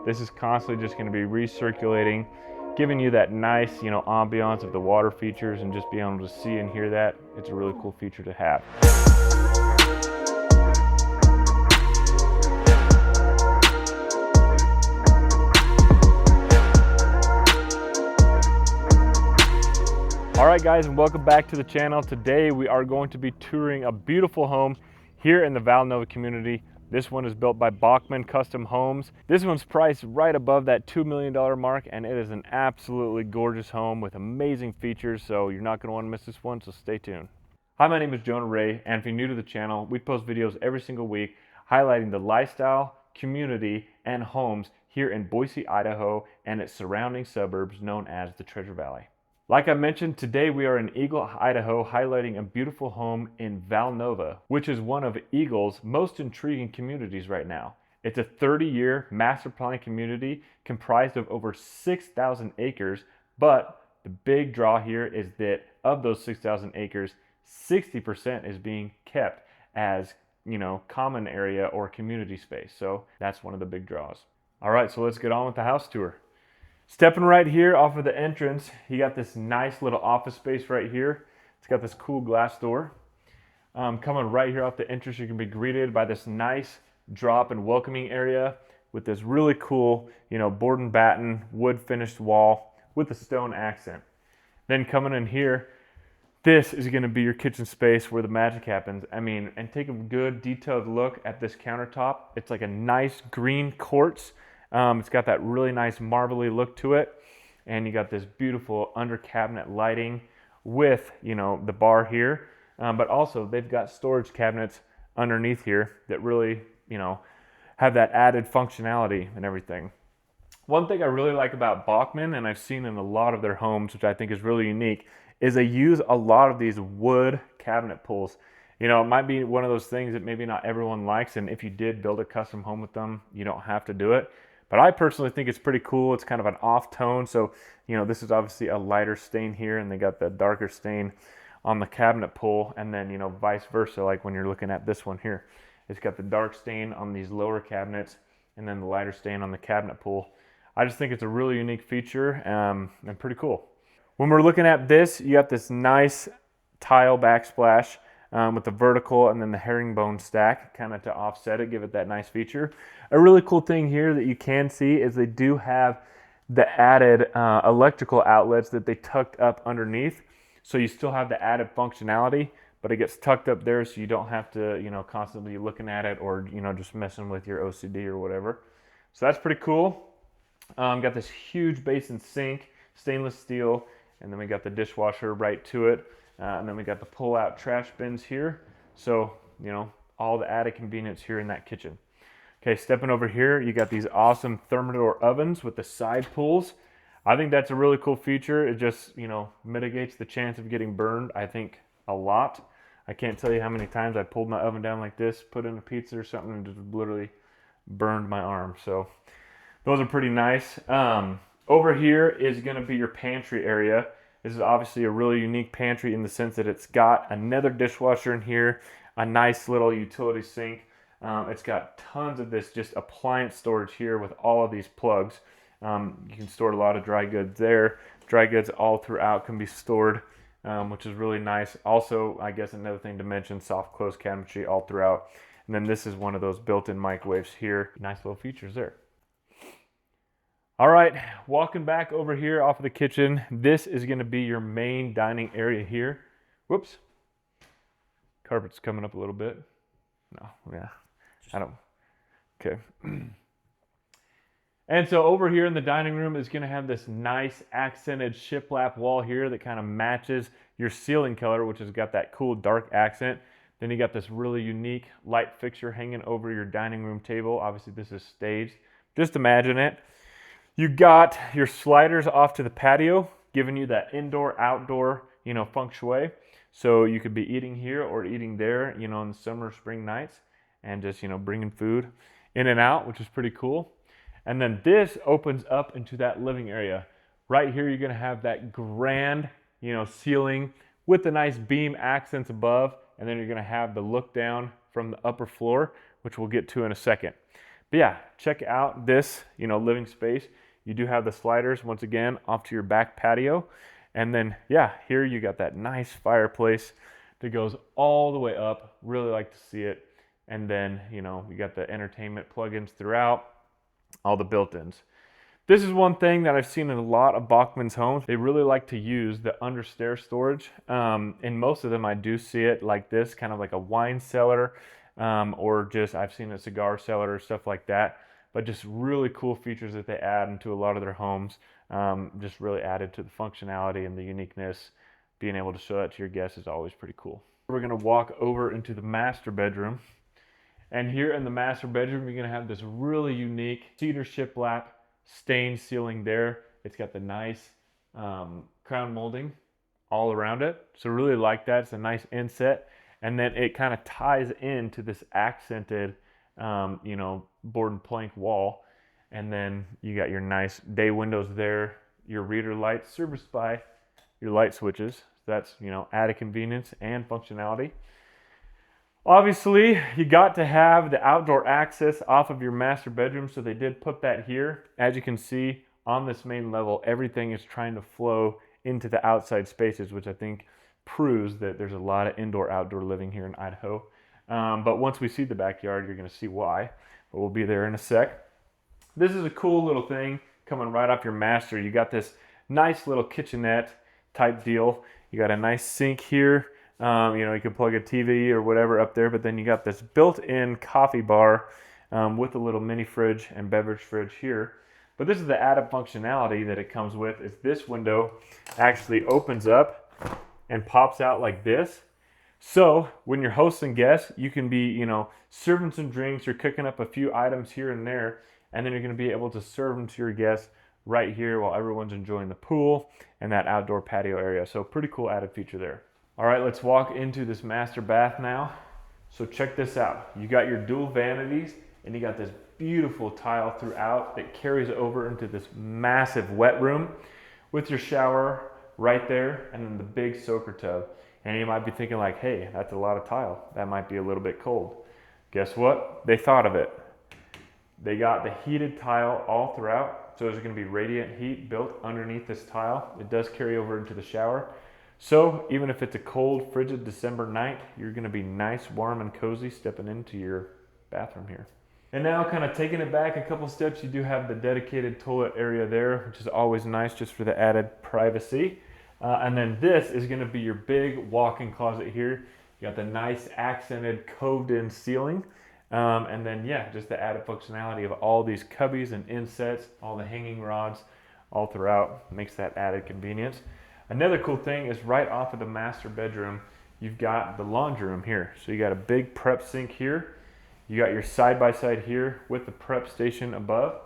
This is constantly just going to be recirculating, giving you that nice, ambiance of the water features, and just being able to see and hear that. It's a really cool feature to have. All right guys, and welcome back to the channel. Today we are going to be touring a beautiful home here in the Valnova community. This one is built by Bauchman Custom Homes. This one's priced right above that $2 million mark, and it is an absolutely gorgeous home with amazing features, so you're not going to want to miss this one, so stay tuned. Hi, my name is Jonah Rae, and if you're new to the channel, we post videos every single week highlighting the lifestyle, community, and homes here in Boise, Idaho, and its surrounding suburbs known as the Treasure Valley. Like I mentioned, today we are in Eagle, Idaho, highlighting a beautiful home in Valnova, which is one of Eagle's most intriguing communities right now. It's a 30-year master plan community comprised of over 6,000 acres, but the big draw here is that of those 6,000 acres, 60% is being kept as, common area or community space. So that's one of the big draws. All right, so let's get on with the house tour. Stepping right here off of the entrance, you got this nice little office space right here. It's got this cool glass door. Coming right here off the entrance, you can be greeted by this nice drop and welcoming area with this really cool, board and batten, wood finished wall with a stone accent. Then coming in here, this is going to be your kitchen space where the magic happens. And take a good detailed look at this countertop. It's like a nice green quartz. It's got that really nice marbly look to it, and you got this beautiful under cabinet lighting with the bar here, but also they've got storage cabinets underneath here that really have that added functionality and everything. One thing I really like about Bauchman, and I've seen in a lot of their homes, which I think is really unique, is they use a lot of these wood cabinet pulls. It might be one of those things that maybe not everyone likes, and if you did build a custom home with them, you don't have to do it. But I personally think it's pretty cool. It's kind of an off tone. So, this is obviously a lighter stain here, and they got the darker stain on the cabinet pull, and then, vice versa, like when you're looking at this one here. It's got the dark stain on these lower cabinets, and then the lighter stain on the cabinet pull. I just think it's a really unique feature and pretty cool. When we're looking at this, you got this nice tile backsplash with the vertical and then the herringbone stack kind of to offset it, give it that nice feature. A really cool thing here that you can see is they do have the added electrical outlets that they tucked up underneath. So you still have the added functionality, but it gets tucked up there so you don't have to, constantly looking at it or, just messing with your OCD or whatever. So that's pretty cool. Got this huge basin sink, stainless steel, and then we got the dishwasher right to it. And then we got the pull-out trash bins here. So, all the added convenience here in that kitchen. Okay, stepping over here, you got these awesome Thermador ovens with the side pulls. I think that's a really cool feature. It just, mitigates the chance of getting burned, I think, a lot. I can't tell you how many times I pulled my oven down like this, put in a pizza or something, and just literally burned my arm. So those are pretty nice. Over here is going to be your pantry area. This is obviously a really unique pantry in the sense that it's got another dishwasher in here, a nice little utility sink. It's got tons of this just appliance storage here with all of these plugs. You can store a lot of dry goods there. Dry goods all throughout can be stored, which is really nice. Also, I guess another thing to mention, soft close cabinetry all throughout. And then this is one of those built-in microwaves here. Nice little features there. All right, walking back over here off of the kitchen, this is going to be your main dining area here. Whoops. Carpet's coming up a little bit. No, yeah, I don't. Okay. And so over here in the dining room is going to have this nice accented shiplap wall here that kind of matches your ceiling color, which has got that cool dark accent. Then you got this really unique light fixture hanging over your dining room table. Obviously this is staged. Just imagine it. You got your sliders off to the patio, giving you that indoor-outdoor, feng shui. So you could be eating here or eating there, in the summer, spring nights, and just, bringing food in and out, which is pretty cool. And then this opens up into that living area. Right here, you're gonna have that grand, ceiling with the nice beam accents above, and then you're gonna have the look down from the upper floor, which we'll get to in a second. But yeah, check out this, living space. You do have the sliders, once again, off to your back patio. And then, yeah, here you got that nice fireplace that goes all the way up. Really like to see it. And then, you got the entertainment plugins throughout, all the built-ins. This is one thing that I've seen in a lot of Bauchman's homes. They really like to use the understair storage. In most of them, I do see it like this, kind of like a wine cellar, or just I've seen a cigar cellar or stuff like that. But just really cool features that they add into a lot of their homes. Just really added to the functionality and the uniqueness. Being able to show that to your guests is always pretty cool. We're gonna walk over into the master bedroom. And here in the master bedroom, you're gonna have this really unique cedar shiplap stained ceiling there. It's got the nice crown molding all around it. So really like that. It's a nice inset. And then it kind of ties into this accented, board and plank wall. And then you got your nice day windows there, your reader lights serviced by your light switches. That's, added convenience and functionality. Obviously, you got to have the outdoor access off of your master bedroom, so they did put that here. As you can see, on this main level, everything is trying to flow into the outside spaces, which I think proves that there's a lot of indoor-outdoor living here in Idaho. But once we see the backyard, you're going to see why. But we'll be there in a sec. This is a cool little thing coming right off your master. You got this nice little kitchenette type deal. You got a nice sink here. You can plug a TV or whatever up there, but then you got this built-in coffee bar with a little mini fridge and beverage fridge here. But this is the added functionality that it comes with, is this window actually opens up and pops out like this. So when you're hosting guests, you can be, serving some drinks or cooking up a few items here and there, and then you're going to be able to serve them to your guests right here while everyone's enjoying the pool and that outdoor patio area. So pretty cool added feature there. All right, let's walk into this master bath now. So check this out. You got your dual vanities and you got this beautiful tile throughout that carries over into this massive wet room with your shower right there and then the big soaker tub. And you might be thinking like, hey, that's a lot of tile. That might be a little bit cold. Guess what? They thought of it. They got the heated tile all throughout. So there's gonna be radiant heat built underneath this tile. It does carry over into the shower. So even if it's a cold, frigid December night, you're gonna be nice, warm, and cozy stepping into your bathroom here. And now kind of taking it back a couple steps, you do have the dedicated toilet area there, which is always nice just for the added privacy. And then this is gonna be your big walk-in closet here. You got the nice accented coved in ceiling. And then, yeah, just the added functionality of all these cubbies and insets, all the hanging rods all throughout, makes that added convenience. Another cool thing is right off of the master bedroom, you've got the laundry room here. So you got a big prep sink here. You got your side-by-side here with the prep station above.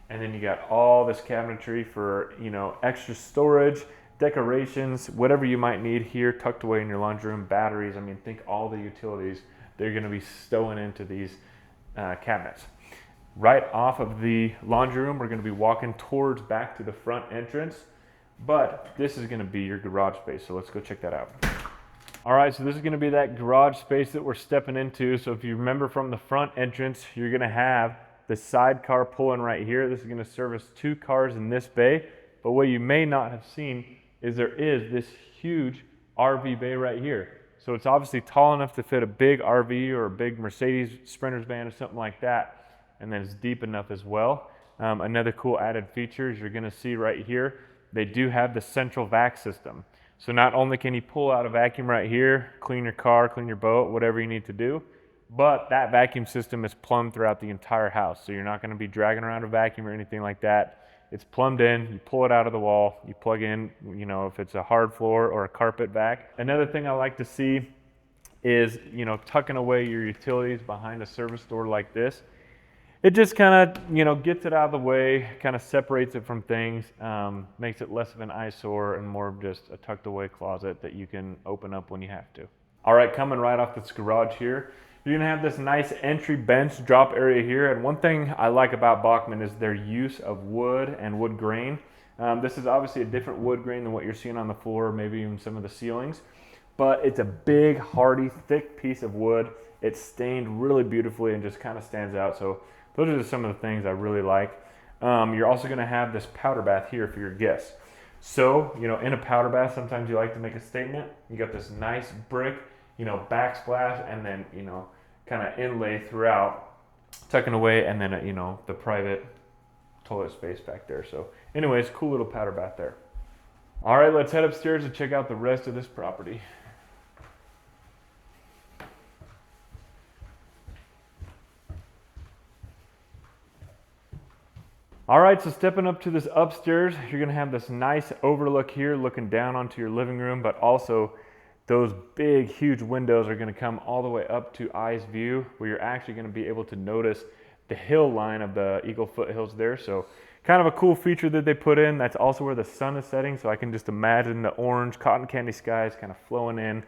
And then you got all this cabinetry for, extra storage, decorations, whatever you might need here tucked away in your laundry room, batteries. I mean, think all the utilities they're going to be stowing into these cabinets. Right off of the laundry room, we're going to be walking towards back to the front entrance. But this is going to be your garage space, so let's go check that out. All right, so this is going to be that garage space that we're stepping into. So if you remember from the front entrance, you're going to have the sidecar pulling right here. This is going to service 2 cars in this bay. But what you may not have seen is there is this huge RV bay right here. So it's obviously tall enough to fit a big RV or a big Mercedes Sprinter's van or something like that. And then it's deep enough as well. Another cool added feature is you're going to see right here, they do have the central vac system. So not only can you pull out a vacuum right here, clean your car, clean your boat, whatever you need to do, but that vacuum system is plumbed throughout the entire house. So you're not going to be dragging around a vacuum or anything like that. It's plumbed in, you pull it out of the wall, you plug in, if it's a hard floor or a carpet vac. Another thing I like to see is, tucking away your utilities behind a service door like this. It just kind of, gets it out of the way, kind of separates it from things, makes it less of an eyesore and more of just a tucked away closet that you can open up when you have to. All right, coming right off this garage here, you're gonna have this nice entry bench drop area here. And one thing I like about Bauchman is their use of wood and wood grain. This is obviously a different wood grain than what you're seeing on the floor, maybe even some of the ceilings, but it's a big, hardy, thick piece of wood. It's stained really beautifully and just kind of stands out. So those are just some of the things I really like. You're also going to have this powder bath here for your guests. So, in a powder bath, sometimes you like to make a statement. You got this nice brick, backsplash, and then, kind of inlay throughout, tucking away, and then, the private toilet space back there. So anyways, cool little powder bath there. All right, let's head upstairs and check out the rest of this property. All right, so stepping up to this upstairs, you're gonna have this nice overlook here looking down onto your living room, but also those big, huge windows are gonna come all the way up to eye's view, where you're actually gonna be able to notice the hill line of the Eagle foothills there. So kind of a cool feature that they put in. That's also where the sun is setting, so I can just imagine the orange cotton candy skies kind of flowing in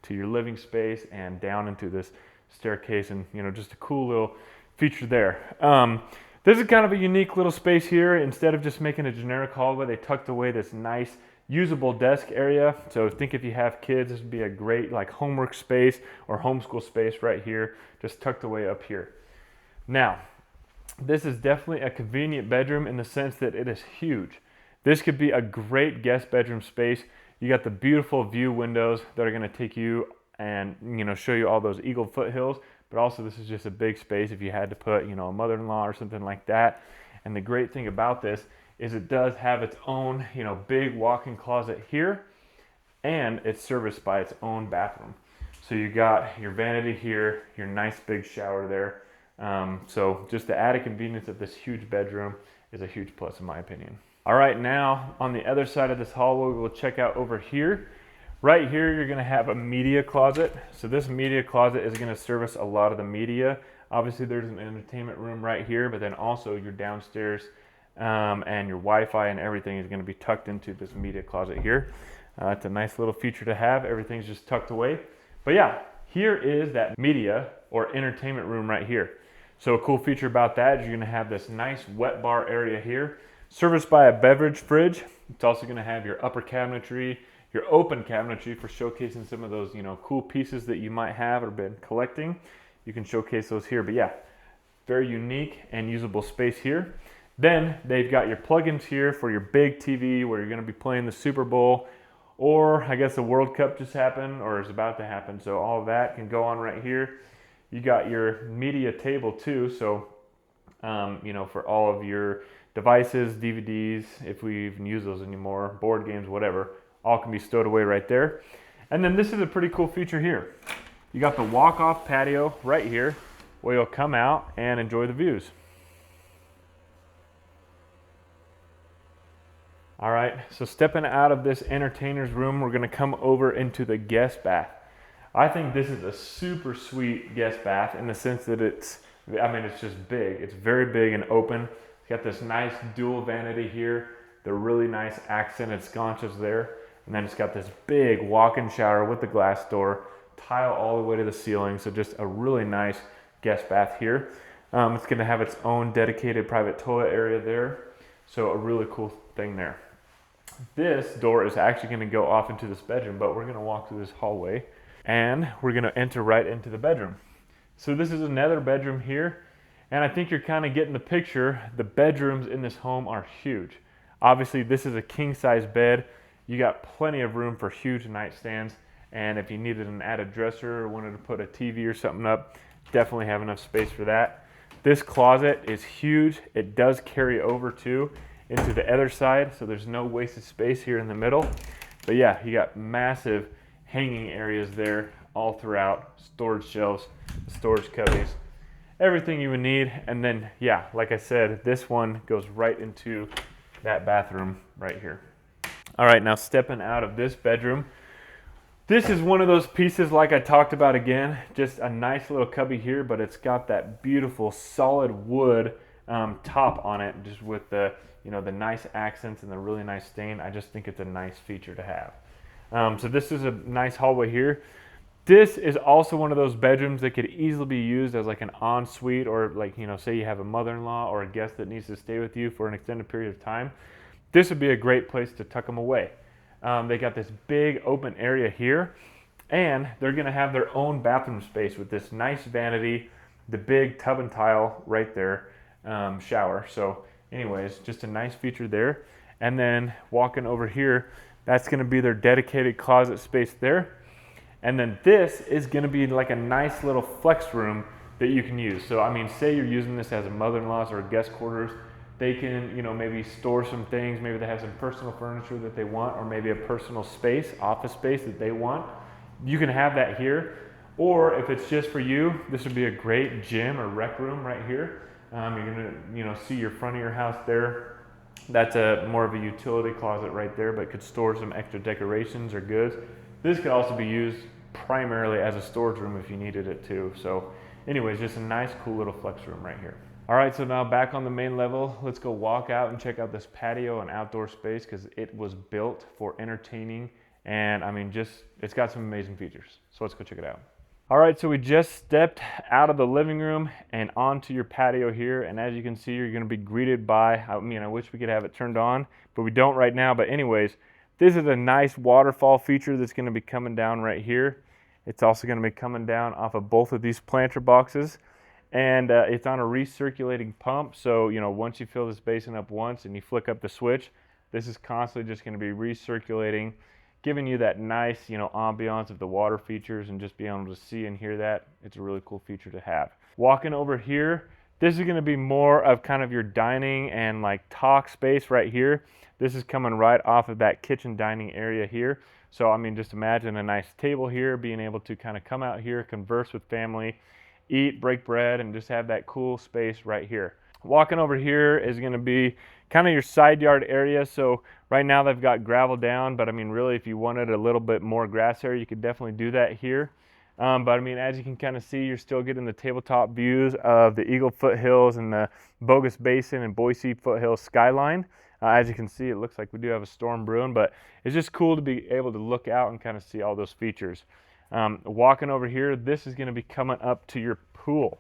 to your living space and down into this staircase, and just a cool little feature there. This is kind of a unique little space here. Instead of just making a generic hallway, they tucked away this nice usable desk area. So think if you have kids, this would be a great homework space or homeschool space right here, just tucked away up here. Now, this is definitely a convenient bedroom in the sense that it is huge. This could be a great guest bedroom space. You got the beautiful view windows that are going to take you and show you all those Eagle foothills, but also this is just a big space if you had to put a mother-in-law or something like that. And the great thing about this is it does have its own big walk-in closet here, and it's serviced by its own bathroom. So you got your vanity here, your nice big shower there. So just the added convenience of this huge bedroom is a huge plus in my opinion. All right, now on the other side of this hallway, we'll check out over here. Right here, you're gonna have a media closet. So this media closet is gonna service a lot of the media. Obviously there's an entertainment room right here, but then also your downstairs and your Wi-Fi and everything is gonna be tucked into this media closet here. It's a nice little feature to have. Everything's just tucked away. But yeah, here is that media or entertainment room right here. So a cool feature about that is you're gonna have this nice wet bar area here, serviced by a beverage fridge. It's also gonna have your upper cabinetry, your open cabinetry for showcasing some of those, cool pieces that you might have or been collecting. You can showcase those here, but yeah, very unique and usable space here. Then they've got your plugins here for your big TV where you're gonna be playing the Super Bowl, or I guess the World Cup just happened or is about to happen. So all of that can go on right here. You got your media table too, so for all of your devices, DVDs, if we even use those anymore, board games, whatever, all can be stowed away right there. And then this is a pretty cool feature here. You got the walk-off patio right here where you'll come out and enjoy the views. All right, so stepping out of this entertainer's room, we're gonna come over into the guest bath. I think this is a super sweet guest bath in the sense that it's just big. It's very big and open. It's got this nice dual vanity here, the really nice accented sconces there, and then it's got this big walk-in shower with the glass door, tile all the way to the ceiling, so just a really nice guest bath here. It's gonna have its own dedicated private toilet area there, so a really cool thing there. This door is actually gonna go off into this bedroom, but we're gonna walk through this hallway and we're gonna enter right into the bedroom. So this is another bedroom here, and I think you're kind of getting the picture. The bedrooms in this home are huge. Obviously this is a king size bed. You got plenty of room for huge nightstands, and if you needed an added dresser or wanted to put a TV or something up, definitely have enough space for that. This closet is huge. It does carry over too into the other side, so there's no wasted space here in the middle. But yeah, you got massive hanging areas there all throughout, storage shelves, storage cubbies, everything you would need. And then yeah, like I said, this one goes right into that bathroom right here. All right, now stepping out of this bedroom, this is one of those pieces like I talked about again, just a nice little cubby here, but it's got that beautiful solid wood top on it, just with the the nice accents and the really nice stain. I just think it's a nice feature to have. So this is a nice hallway here. This is also one of those bedrooms that could easily be used as like an ensuite, or say you have a mother-in-law or a guest that needs to stay with you for an extended period of time. This would be a great place to tuck them away. They got this big open area here, and they're gonna have their own bathroom space with this nice vanity, the big tub and tile right there. shower. So anyways, just a nice feature there. And then walking over here, that's gonna be their dedicated closet space there. And then this is gonna be like a nice little flex room that you can use. So I mean, say you're using this as a mother-in-law's or a guest quarters, they can, maybe store some things. Maybe they have some personal furniture that they want, or maybe a personal space, office space that they want. You can have that here. Or if it's just for you, this would be a great gym or rec room right here. You're gonna, see your front of your house there. That's more of a utility closet right there, but could store some extra decorations or goods. This could also be used primarily as a storage room if you needed it too. So anyways, just a nice, cool little flex room right here. All right, so now back on the main level, let's go walk out and check out this patio and outdoor space because it was built for entertaining. And I mean, it's got some amazing features. So let's go check it out. All right, so we just stepped out of the living room and onto your patio here. And as you can see, you're gonna be greeted by, I wish we could have it turned on, but we don't right now. But anyways, this is a nice waterfall feature that's gonna be coming down right here. It's also gonna be coming down off of both of these planter boxes. And it's on a recirculating pump. So, once you fill this basin up once and you flick up the switch, this is constantly just gonna be recirculating, giving you that nice, ambiance of the water features and just being able to see and hear that. It's a really cool feature to have. Walking over here, this is gonna be more of kind of your dining and like talk space right here. This is coming right off of that kitchen dining area here. So, I mean, just imagine a nice table here, being able to kind of come out here, converse with family, eat, break bread, and just have that cool space right here. Walking over here is going to be kind of your side yard area. So right now they've got gravel down, but I mean, really, if you wanted a little bit more grass area, you could definitely do that here. But I mean, as you can kind of see, you're still getting the tabletop views of the Eagle foothills and the Bogus Basin and Boise foothills skyline. As you can see, it looks like we do have a storm brewing, but it's just cool to be able to look out and kind of see all those features. Walking over here, this is going to be coming up to your pool.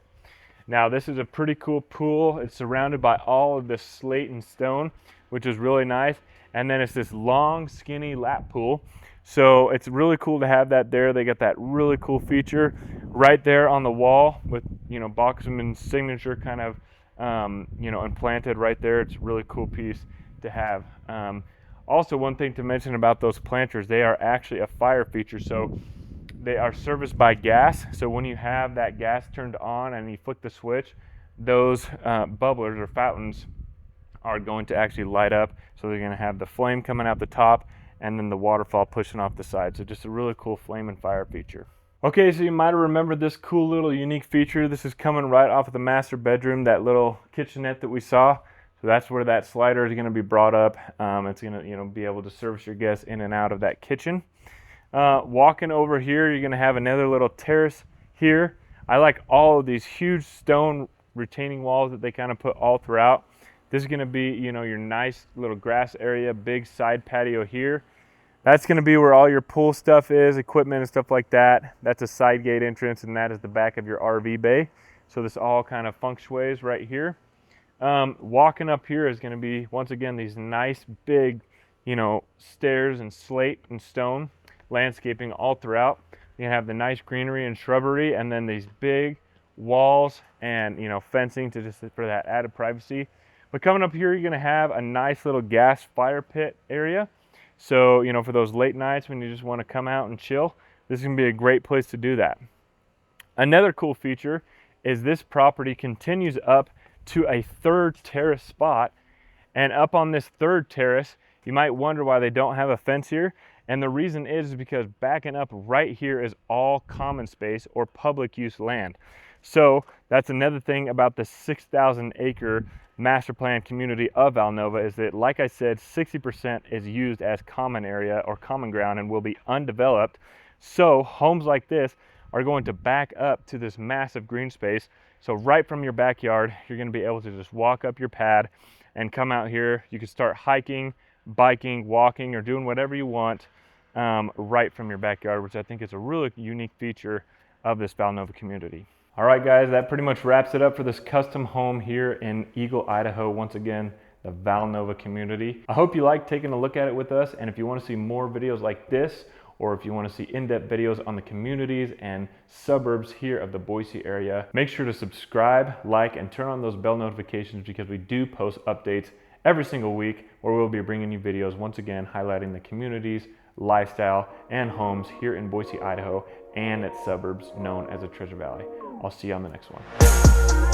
Now, this is a pretty cool pool. It's surrounded by all of this slate and stone, which is really nice. And then it's this long, skinny lap pool. So it's really cool to have that there. They got that really cool feature right there on the wall with, Bauchman's signature kind of, implanted right there. It's a really cool piece to have. Also, one thing to mention about those planters, they are actually a fire feature. So they are serviced by gas. So when you have that gas turned on and you flick the switch, those bubblers or fountains are going to actually light up. So they're going to have the flame coming out the top and then the waterfall pushing off the side. So just a really cool flame and fire feature. Okay, so you might have remembered this cool little unique feature. This is coming right off of the master bedroom, that little kitchenette that we saw. So that's where that slider is going to be brought up. It's going to be able to service your guests in and out of that kitchen. Walking over here, you're going to have another little terrace here. I like all of these huge stone retaining walls that they kind of put all throughout. This is going to be, your nice little grass area, big side patio here. That's going to be where all your pool stuff is, equipment and stuff like that. That's a side gate entrance, and that is the back of your RV bay. So this all kind of feng shui's right here. Walking up here is going to be, once again, these nice big, stairs and slate and stone landscaping all throughout. You have the nice greenery and shrubbery, and then these big walls and fencing to just for that added privacy. But coming up here, you're going to have a nice little gas fire pit area. So for those late nights when you just want to come out and chill, this is going to be a great place to do that. Another cool feature is this property continues up to a third terrace spot, and up on this third terrace, you might wonder why they don't have a fence here. And the reason is because backing up right here is all common space or public use land. So that's another thing about the 6,000 acre master plan community of Valnova is that, like I said, 60% is used as common area or common ground and will be undeveloped. So homes like this are going to back up to this massive green space. So right from your backyard, you're going to be able to just walk up your pad and come out here. You can start hiking, biking, walking, or doing whatever you want right from your backyard, which I think is a really unique feature of this Valnova community. All right, guys, that pretty much wraps it up for this custom home here in Eagle, Idaho. Once again, the Valnova community. I hope you like taking a look at it with us, and if you want to see more videos like this or if you want to see in-depth videos on the communities and suburbs here of the Boise area, make sure to subscribe, like, and turn on those bell notifications because we do post updates every single week where we'll be bringing you videos once again highlighting the communities, lifestyle, and homes here in Boise, Idaho, and its suburbs known as the Treasure Valley. I'll see you on the next one.